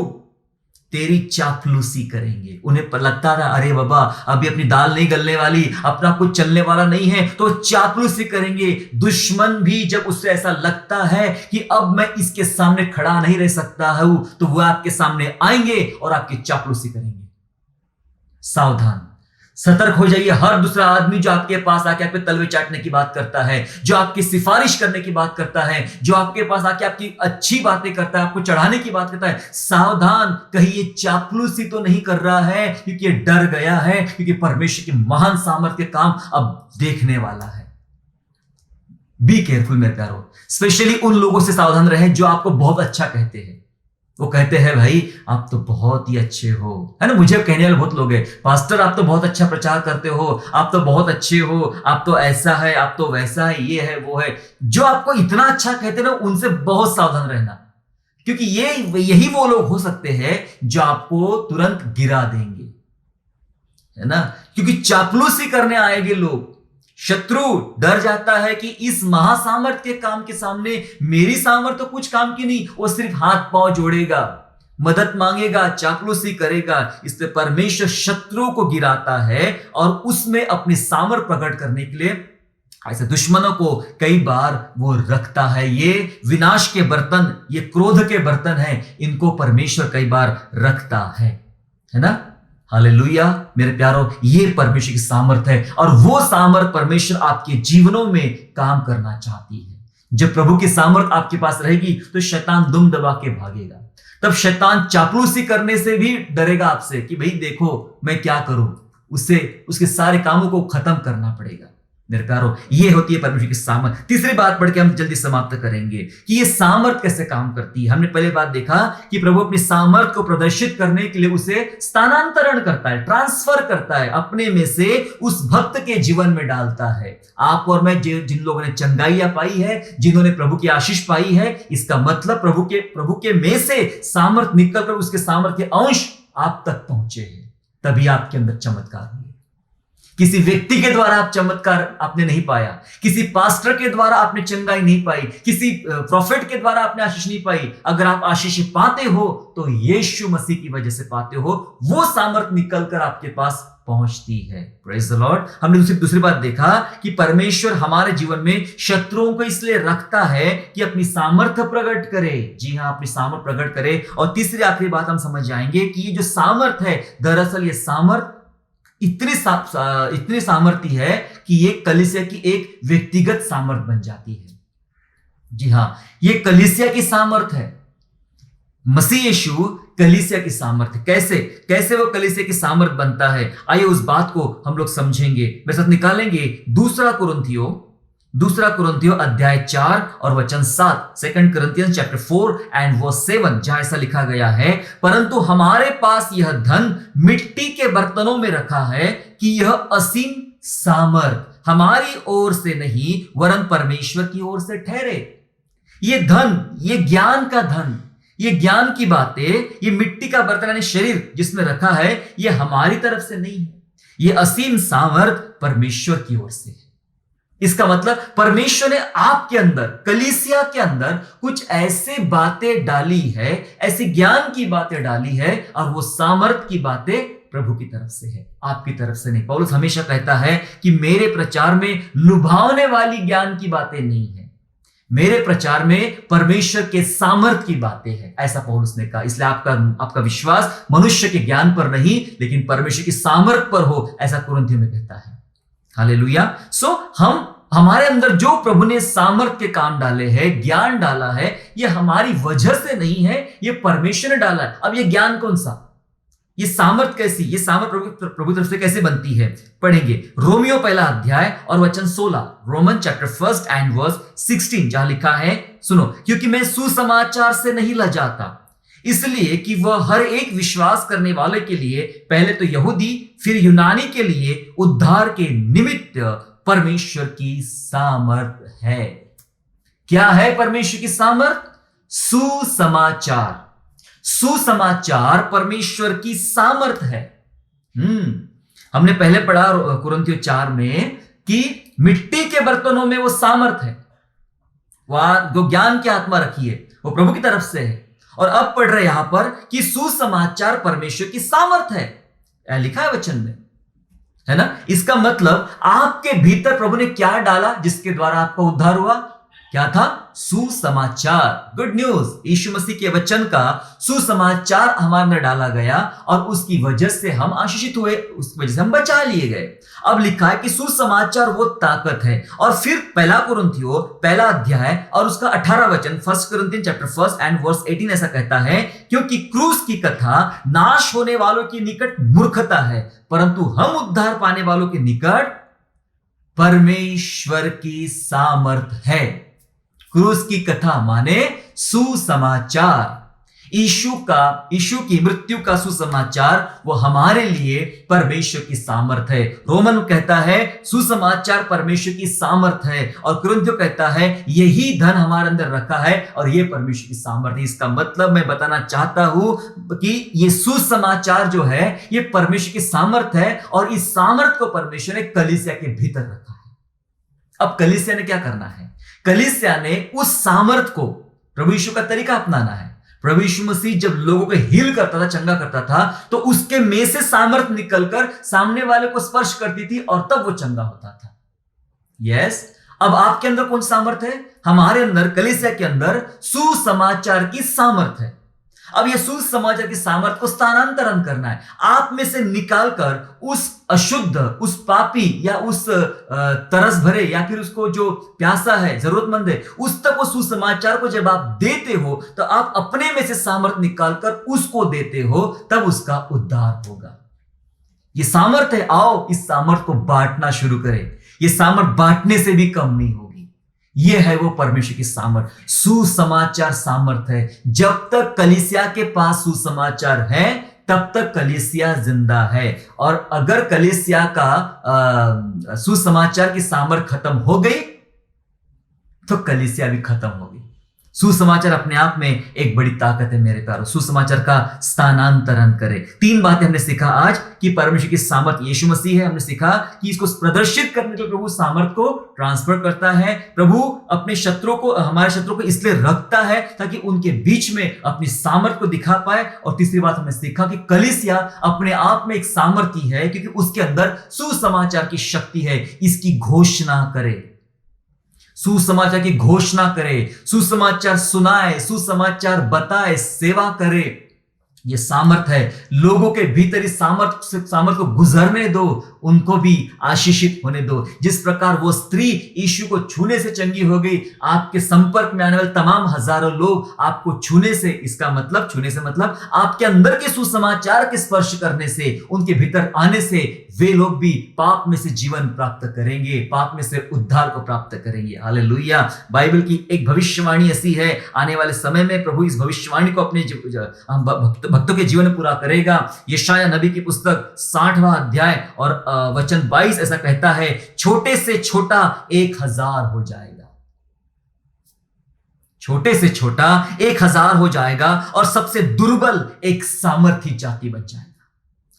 तेरी चापलूसी करेंगे। उन्हें पर लगता था अरे बाबा अभी अपनी दाल नहीं गलने वाली, अपना कुछ चलने वाला नहीं है, तो चापलूसी करेंगे। दुश्मन भी जब उससे ऐसा लगता है कि अब मैं इसके सामने खड़ा नहीं रह सकता हूं, तो वो आपके सामने आएंगे और आपकी चापलूसी करेंगे। सावधान, सतर्क हो जाइए। हर दूसरा आदमी जो आपके पास आके आप पे तलवे चाटने की बात करता है, जो आपकी सिफारिश करने की बात करता है, जो आपके पास आके आपकी अच्छी बातें करता है, आपको चढ़ाने की बात करता है, सावधान, कहीं ये चापलूसी तो नहीं कर रहा है, क्योंकि ये डर गया है, क्योंकि परमेश्वर की महान सामर्थ्य काम अब देखने वाला है। बी केयरफुल मेरे प्यारो। स्पेशली उन लोगों से सावधान रहे जो आपको बहुत अच्छा कहते हैं। वो कहते हैं भाई आप तो बहुत ही अच्छे हो, है ना। मुझे कहने वाले बहुत लोग हैं, पास्टर आप तो बहुत अच्छा प्रचार करते हो, आप तो बहुत अच्छे हो, आप तो ऐसा है, आप तो वैसा है, ये है वो है। जो आपको इतना अच्छा कहते हैं ना, उनसे बहुत सावधान रहना, क्योंकि यही वो लोग हो सकते हैं जो आपको तुरंत गिरा देंगे, है ना। क्योंकि चापलूसी करने आएंगे लोग। शत्रु डर जाता है कि इस महासामर्थ के काम के सामने मेरी सामर्थ तो कुछ काम की नहीं, वो सिर्फ हाथ पांव जोड़ेगा, मदद मांगेगा, चापलूसी करेगा। इसलिए परमेश्वर शत्रु को गिराता है और उसमें अपनी सामर्थ प्रकट करने के लिए ऐसे दुश्मनों को कई बार वो रखता है। ये विनाश के बर्तन, ये क्रोध के बर्तन हैं, इनको परमेश्वर कई बार रखता है ना। हालेलुया मेरे प्यारो, ये परमेश्वर की सामर्थ है और वो सामर्थ परमेश्वर आपके जीवनों में काम करना चाहती है। जब प्रभु की सामर्थ आपके पास रहेगी तो शैतान दुम दबा के भागेगा। तब शैतान चापलूसी करने से भी डरेगा आपसे कि भाई देखो मैं क्या करूं, उससे उसके सारे कामों को खत्म करना पड़ेगा। मेरे प्यारो, ये होती है परमेश्वर की सामर्थ। तीसरी बात पढ़ के हम जल्दी समाप्त करेंगे कि ये सामर्थ कैसे काम करती है। हमने पहले बात देखा कि प्रभु अपनी सामर्थ को प्रदर्शित करने के लिए उसे स्थानांतरण करता है, ट्रांसफर करता है, अपने में से उस भक्त के जीवन में डालता है। आप और मैं जिन लोगों ने चंगाइयां पाई है, जिन्होंने प्रभु की आशीष पाई है, इसका मतलब प्रभु के में से सामर्थ निकलकर उसके सामर्थ के अंश आप तक पहुंचे हैं, तभी आपके अंदर चमत्कार हुए। किसी व्यक्ति के द्वारा आप चमत्कार आपने नहीं पाया, किसी पास्टर के द्वारा आपने चंगाई नहीं पाई, किसी प्रॉफिट के द्वारा आपने आशीष नहीं पाई। अगर आप आशीष पाते हो तो यीशु मसीह की वजह से पाते हो। वो सामर्थ निकलकर आपके पास पहुंचती है। Praise the Lord. हमने दूसरी बात देखा कि परमेश्वर हमारे जीवन में शत्रुओं को इसलिए रखता है कि अपनी सामर्थ्य प्रकट करे। जी हाँ, अपनी सामर्थ प्रकट करे। और तीसरी आखिरी बात हम समझ जाएंगे कि ये जो सामर्थ है, दरअसल ये सामर्थ इतनी सामर्थ्य है कि ये कलीसिया की एक व्यक्तिगत सामर्थ बन जाती है। जी हां, ये कलीसिया की सामर्थ है। मसीह यीशु कलीसिया की सामर्थ है। कैसे कैसे वो कलीसिया की सामर्थ बनता है, आइए उस बात को हम लोग समझेंगे। मेरे साथ निकालेंगे दूसरा कुरिन्थियों अध्याय 4 और वचन 7, 2 Corinthians chapter 4 and verse 7, जहां ऐसा लिखा गया है, परंतु हमारे पास यह धन मिट्टी के बर्तनों में रखा है कि यह असीम सामर्थ हमारी ओर से नहीं वरन परमेश्वर की ओर से ठहरे। ये धन, ये ज्ञान का धन, ये ज्ञान की बातें, ये मिट्टी का बर्तन यानी शरीर जिसमें रखा है, ये हमारी तरफ से नहीं है। ये असीम सामर्थ परमेश्वर की ओर से है। इसका मतलब परमेश्वर ने आपके अंदर, कलीसिया के अंदर कुछ ऐसे बातें डाली है, ऐसी ज्ञान की बातें डाली है, और वो सामर्थ की बातें प्रभु की तरफ से है, आपकी तरफ से नहीं। पौलुस हमेशा कहता है कि मेरे प्रचार में लुभावने वाली ज्ञान की बातें नहीं है, मेरे प्रचार में परमेश्वर के सामर्थ की बातें हैं, ऐसा पौलुस ने कहा। इसलिए आपका विश्वास मनुष्य के ज्ञान पर नहीं लेकिन परमेश्वर की सामर्थ पर हो, ऐसा कुरिन्थियों में कहता है। हालेलुया। सो हमारे अंदर जो प्रभु ने सामर्थ के काम डाले हैं, ज्ञान डाला है, ये हमारी वजह से नहीं है, ये परमेश्वर ने डाला है। अब ये ज्ञान कौन सा, ये सामर्थ कैसी, ये सामर्थ प्रभु तरफ से कैसे बनती है, पढ़ेंगे। रोमियो पहला अध्याय और वचन 16, रोमन चैप्टर 1 एंड वर्स 16, जहां लिखा है, सुनो, क्योंकि मैं सुसमाचार से नहीं लजाता, इसलिए कि वह हर एक विश्वास करने वाले के लिए, पहले तो यहूदी फिर यूनानी के लिए उद्धार के निमित्त परमेश्वर की सामर्थ है। क्या है परमेश्वर की सामर्थ? सुसमाचार। सुसमाचार परमेश्वर की सामर्थ है। हमने पहले पढ़ा कुरिन्थियों 4 में कि मिट्टी के बर्तनों में वो सामर्थ है, वहां जो ज्ञान की आत्मा रखी है वो प्रभु की तरफ से है। और अब पढ़ रहे यहां पर कि सुसमाचार परमेश्वर की सामर्थ है, लिखा है वचन में, है ना। इसका मतलब आपके भीतर प्रभु ने क्या डाला जिसके द्वारा आपका उद्धार हुआ? क्या था? सुसमाचार, गुड न्यूज। यीशु मसीह के वचन का सुसमाचार हमारे अंदर डाला गया और उसकी वजह से हम आशीषित हुए, उस वजह से हम बचा लिए गए। अब लिखा है कि सुसमाचार वो ताकत है। और फिर पहला कुरिन्थियों पहला अध्याय और उसका 18 वचन, 1 Corinthians chapter 1 and verse 18 ऐसा कहता है, क्योंकि क्रूस की कथा नाश होने वालों के निकट मूर्खता है, परंतु हम उद्धार पाने वालों के निकट परमेश्वर की सामर्थ है। क्रूस की कथा माने सुसमाचार, यीशु की मृत्यु का सुसमाचार, वो हमारे लिए परमेश्वर की सामर्थ है। रोमन कहता है सुसमाचार परमेश्वर की सामर्थ है, और कुरिन्थियों कहता है यही धन हमारे अंदर रखा है और ये परमेश्वर की सामर्थ है। इसका मतलब मैं बताना चाहता हूं कि ये सुसमाचार जो है ये परमेश्वर की सामर्थ है, और इस सामर्थ को परमेश्वर ने कलीसिया के भीतर रखा है। अब कलीसिया ने क्या करना है? कलीसिया ने उस सामर्थ को, प्रभु यीशु का तरीका अपनाना है। प्रभु यीशु मसीह जब लोगों को हील करता था, चंगा करता था, तो उसके में से सामर्थ निकलकर सामने वाले को स्पर्श करती थी और तब वो चंगा होता था। यस। अब आपके अंदर कौन सामर्थ है? हमारे अंदर, कलीसिया के अंदर सुसमाचार की सामर्थ है। अब यह सुसमाचार की सामर्थ को स्थानांतरण करना है, आप में से निकालकर उस अशुद्ध, उस पापी या उस तरस भरे या फिर उसको जो प्यासा है, जरूरतमंद है, उस तक वो सुसमाचार को जब आप देते हो तो आप अपने में से सामर्थ निकालकर उसको देते हो, तब उसका उद्धार होगा। ये सामर्थ है। आओ इस सामर्थ को बांटना शुरू करें। ये सामर्थ बांटने से भी कम नहीं होगी। यह है वो परमेश्वर की सामर्थ, सुसमाचार सामर्थ है। जब तक कलीसिया के पास सुसमाचार है तब तक कलीसिया जिंदा है, और अगर कलीसिया का सुसमाचार की सामर्थ खत्म हो गई तो कलीसिया भी खत्म हो गई। सुसमाचार अपने आप में एक बड़ी ताकत है मेरे प्यारों। सुसमाचार का स्थानांतरण करें। 3 बातें हमने सीखा आज कि परमेश्वर की सामर्थ यीशु मसीह है। हमने सीखा कि इसको प्रदर्शित करने के लिए प्रभु सामर्थ को ट्रांसफर करता है। प्रभु अपने शत्रुओं को, हमारे शत्रुओं को इसलिए रखता है ताकि उनके बीच में अपनी सामर्थ को दिखा पाए। और तीसरी बात हमने सीखा कि कलीसिया अपने आप में एक सामर्थी है, क्योंकि उसके अंदर सुसमाचार की शक्ति है। इसकी घोषणा करे, सुसमाचार की घोषणा करे, सुसमाचार सुनाए, सुसमाचार बताए, सेवा करे। ये सामर्थ है, लोगों के भीतर इस सामर्थ को गुजरने दो, उनको भी आशीषित होने दो। जिस प्रकार वो स्त्री यीशु को छूने से चंगी हो गई, आपके संपर्क में आने वाले तमाम हजारों लोग आपको छूने से, इसका मतलब छूने से मतलब आपके अंदर के सुसमाचार के स्पर्श करने से, उनके भीतर आने से वे लोग भी पाप में से जीवन प्राप्त करेंगे, पाप में से उद्धार को प्राप्त करेंगे। हालेलुया। बाइबल की एक भविष्यवाणी ऐसी है, आने वाले समय में प्रभु इस भविष्यवाणी को अपने भक्तों के जीवन में पूरा करेगा। यशायाह नबी की पुस्तक 60वां अध्याय और वचन 22 ऐसा कहता है, छोटे से छोटा 1000 हो जाएगा, छोटे से छोटा 1000 हो जाएगा और सबसे दुर्बल एक सामर्थी जाति बन जाएगा।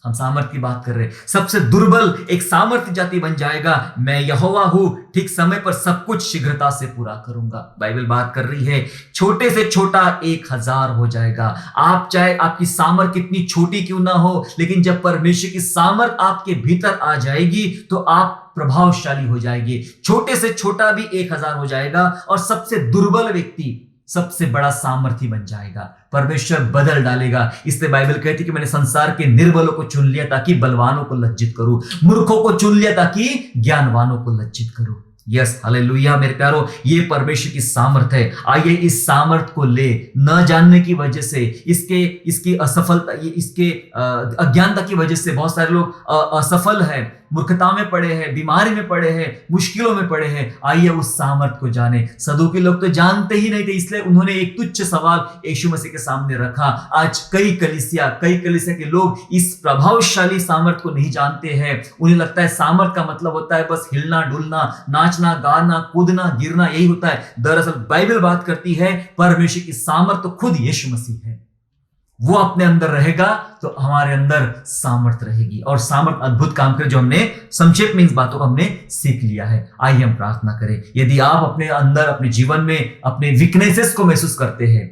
हम सामर्थ की बात कर रहे हैं, सबसे दुर्बल एक सामर्थ्य जाति बन जाएगा। मैं यहोवा हूं, ठीक समय पर सब कुछ शीघ्रता से पूरा करूंगा। बाइबल बात कर रही है, छोटे से छोटा 1000 हो जाएगा। आप चाहे आपकी सामर्थ कितनी छोटी क्यों ना हो, लेकिन जब परमेश्वर की सामर्थ आपके भीतर आ जाएगी तो आप प्रभावशाली हो जाएंगे। छोटे से छोटा भी 1000 हो जाएगा और सबसे दुर्बल व्यक्ति सबसे बड़ा सामर्थी बन जाएगा। परमेश्वर बदल डालेगा। इसलिए बाइबल कहती कि मैंने संसार के निर्बलों को चुन लिया ताकि बलवानों को लज्जित करूं, मूर्खों को चुन लिया ताकि ज्ञानवानों को लज्जित करूं। यस, हालेलुया मेरे प्यारो, ये परमेश्वर की सामर्थ है। आइए इस सामर्थ को ले, न जानने की वजह से, इसकी असफलता, इसके अज्ञानता की वजह से बहुत सारे लोग असफल है, मूर्खता में पड़े हैं, बीमारी में पड़े हैं, मुश्किलों में पड़े हैं। आइए उस सामर्थ को जाने। सदूकी लोग तो जानते ही नहीं थे, इसलिए उन्होंने एक तुच्छ सवाल यीशु मसीह के सामने रखा। आज कई कलीसिया के लोग इस प्रभावशाली सामर्थ को नहीं जानते हैं। उन्हें लगता है सामर्थ का मतलब होता है बस हिलना डुलना, नाचना गाना, कूदना गिरना, यही होता है। दरअसल बाइबल बात करती है परमेश्वर की सामर्थ तो खुद यीशु मसीह है। वो अपने अंदर रहेगा तो हमारे अंदर सामर्थ रहेगी, और सामर्थ अद्भुत काम करे, जो हमने संक्षेप में इस बातों को हमने सीख लिया है। आइए हम प्रार्थना करें। यदि आप अपने अंदर, अपने जीवन में अपने वीकनेसेस को महसूस करते हैं,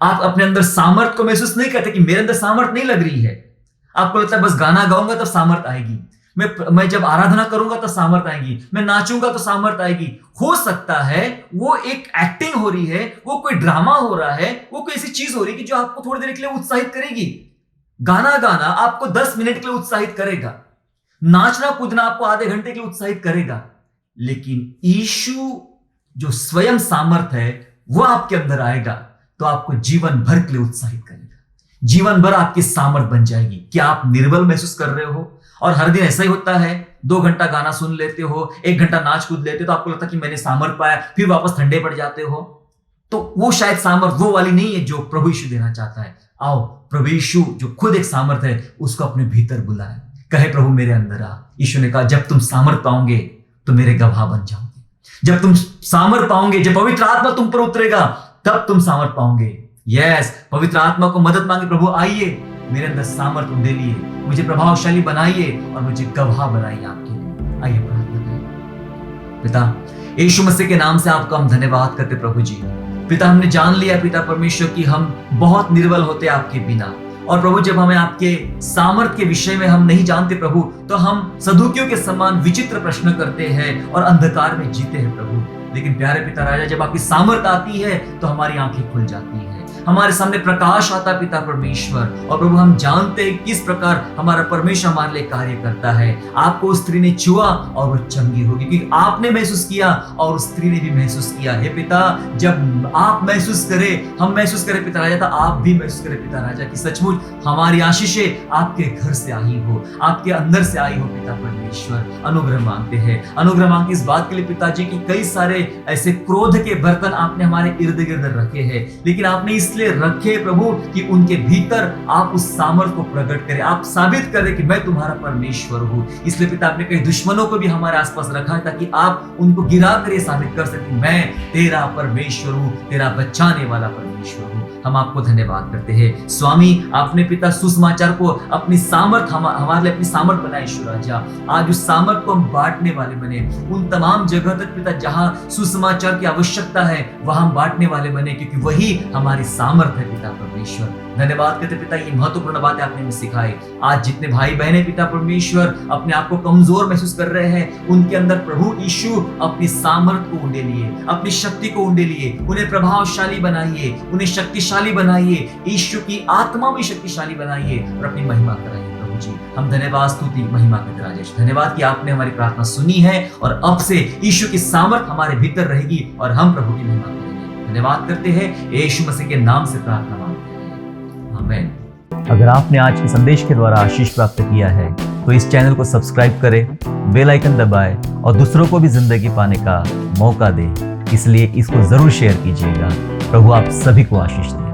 आप अपने अंदर सामर्थ को महसूस नहीं करते कि मेरे अंदर सामर्थ नहीं लग रही है, आपको लगता है बस गाना गाऊंगा तो सामर्थ आएगी, मैं जब आराधना करूंगा तो सामर्थ आएगी, मैं नाचूंगा तो सामर्थ आएगी। हो सकता है वो एक एक्टिंग हो रही है, वो कोई ड्रामा हो रहा है, वो कोई ऐसी चीज हो रही है कि जो आपको थोड़ी देर के लिए उत्साहित करेगी। गाना गाना आपको 10 मिनट के लिए उत्साहित करेगा, नाचना कूदना आपको आधे घंटे के लिए उत्साहित करेगा, लेकिन यीशु जो स्वयं सामर्थ है वो आपके अंदर आएगा तो आपको जीवन भर के लिए उत्साहित करेगा, जीवन भर आपकी सामर्थ बन जाएगी। क्या आप निर्बल महसूस कर रहे हो और हर दिन ऐसा ही होता है? 2 घंटा गाना सुन लेते हो, 1 घंटा नाच कूद लेते हो तो आपको लगता है कि मैंने सामर्थ पाया, फिर वापस ठंडे पड़ जाते हो। तो वो शायद सामर्थ वो वाली नहीं है जो प्रभु यीशु देना चाहता है। आओ, प्रभु यीशु जो खुद एक सामर्थ है उसको अपने भीतर बुलाए, कहे प्रभु मेरे अंदर आ। यीशु ने कहा जब तुम सामर्थ पाओगे तो मेरे गवाह बन जाओगे। जब तुम सामर्थ पाओगे, जब पवित्र आत्मा तुम पर उतरेगा तब तुम सामर्थ पाओगे। यस, पवित्र आत्मा को मदद मांगे, प्रभु आइए मेरे अंदर सामर्थ दे लिए, मुझे प्रभावशाली बनाइए और मुझे गवाह बनाइए आपके लिए। आइए प्रार्थना करें। पिता यीशु मसीह के नाम से आपका हम धन्यवाद करते प्रभु जी। पिता हमने जान लिया पिता परमेश्वर की हम बहुत निर्बल होते आपके बिना, और प्रभु जब हमें आपके सामर्थ के विषय में हम नहीं जानते प्रभु, तो हम सदूकियों के समान विचित्र प्रश्न करते हैं और अंधकार में जीते हैं प्रभु। लेकिन प्यारे पिता राजा, जब आपकी सामर्थ आती है तो हमारी आंखें खुल जाती है, हमारे सामने प्रकाश आता पिता परमेश्वर, और प्रभु हम जानते हैं किस प्रकार हमारा परमेश्वर हमारे लिए कार्य करता है। आपको उस स्त्री ने छुआ और वो चंगी होगी, क्योंकि आपने महसूस किया और उस स्त्री ने भी महसूस किया। हे पिता, जब आप महसूस करें, हम महसूस करें पिता राजा, तो आप भी महसूस करें पिता राजा कि सचमुच हमारी आशीषें आपके घर से आई हो, आपके अंदर से आई हो पिता परमेश्वर। अनुग्रह मांगते हैं, अनुग्रह मांगते इस बात के लिए पिताजी की कई सारे ऐसे क्रोध के बर्तन आपने हमारे इर्द गिर्द रखे हैं, लेकिन आपने इसलिए रखे प्रभु कि उनके भीतर आप उस सामर्थ को प्रकट करें, आप साबित करें कि मैं तुम्हारा परमेश्वर हूं। इसलिए पिता आपने कई दुश्मनों को भी हमारे आसपास रखा है ताकि आप उनको गिरा कर ये साबित कर सकें मैं तेरा परमेश्वर हूं, तेरा बचाने वाला परमेश्वर हूं। हम आपको धन्यवाद करते हैं स्वामी। आपने पिता सुसमाचार को अपनी सामर्थ हमारे लिए अपनी सामर्थ बनाई ईश्वर राजा। आज उस सामर्थ को हम बांटने वाले बने, उन तमाम जगह तक पिता जहां सुसमाचार की आवश्यकता है वहां हम बांटने वाले बने, क्योंकि वही हमारी सामर्थ है पिता परमेश्वर। धन्यवाद करते पिता, ये महत्वपूर्ण बातें आपने हमें सिखाई। आज जितने भाई बहनें पिता परमेश्वर अपने आप को कमजोर महसूस कर रहे हैं, उनके अंदर प्रभु यीशु अपनी सामर्थ को उंडे लिए, अपनी शक्ति को उंडे लिए, उन्हें प्रभावशाली बनाइए, उन्हें शक्तिशाली बनाइए, यीशु की आत्मा में शक्तिशाली बनाइए और अपनी महिमा कराइए। प्रभु जी, हम धन्यवाद स्तुति महिमा करते राजेश, धन्यवाद कि आपने हमारी प्रार्थना सुनी है और अब से यीशु की सामर्थ हमारे भीतर रहेगी और हम प्रभु की महिमा करेंगे। धन्यवाद करते हैं, यीशु मसीह के नाम से प्रार्थना मांगते हैं, आमीन। अगर आपने आज के संदेश के द्वारा आशीष प्राप्त किया है तो इस चैनल को सब्सक्राइब करें, बेल आइकन दबाएं और दूसरों को भी जिंदगी पाने का मौका दें। इसलिए इसको जरूर शेयर कीजिएगा। प्रभु आप सभी को आशीष दे।